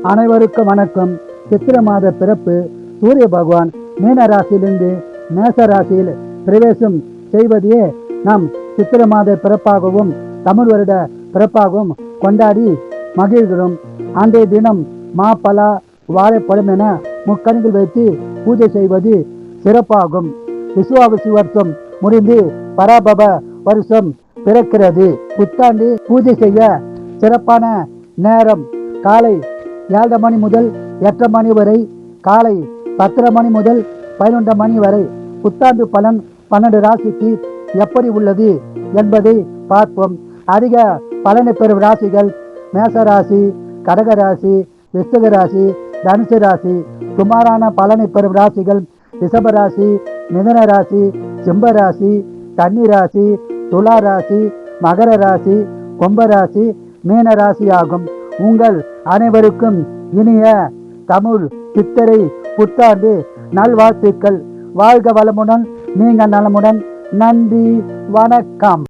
அனைவருக்கும் வணக்கம். சித்திரை மாத பிறப்பு. சூரிய பகவான் மீன ராசியிலிருந்து மேச ராசியில் பிரவேசம் செய்வதையே நாம் சித்திரை மாத பிறப்பாகவும் தமிழ் வருட பிறப்பாகவும் கொண்டாடி மகிழ்கிறோம். அன்றைய தினம் மாப்பலா வாழைப்பழம் என முக்கணிகள் வைத்து பூஜை செய்வது சிறப்பாகும். விசுவாவசி வருஷம் முடிந்து பராபவ வருஷம் பிறக்கிறது. புத்தாண்டு பூஜை செய்ய சிறப்பான நேரம் காலை 7:30 மணி முதல் 8:30 மணி வரை, காலை 10:30 மணி முதல் 11 மணி வரை. புத்தாண்டு பலன் 12 ராசிக்கு எப்படி உள்ளது என்பதை பார்ப்போம். அதிக பலனை பெறும் ராசிகள் மேச ராசி, கடக ராசி, விருச்சிக ராசி, தனுசு ராசி. சுமாரான பலனை பெறும் ராசிகள் ரிஷப ராசி, மிதுன ராசி, சிம்ம ராசி, கன்னி ராசி, துலா ராசி, மகர ராசி, கும்ப ராசி, மீன ராசி ஆகும். உங்கள் அனைவருக்கும் இனிய தமிழ் சித்திரை புத்தாண்டு நல்வாழ்த்துக்கள். வாழ்க வளமுடன், நீங்கள் நலமுடன். நன்றி, வணக்கம்.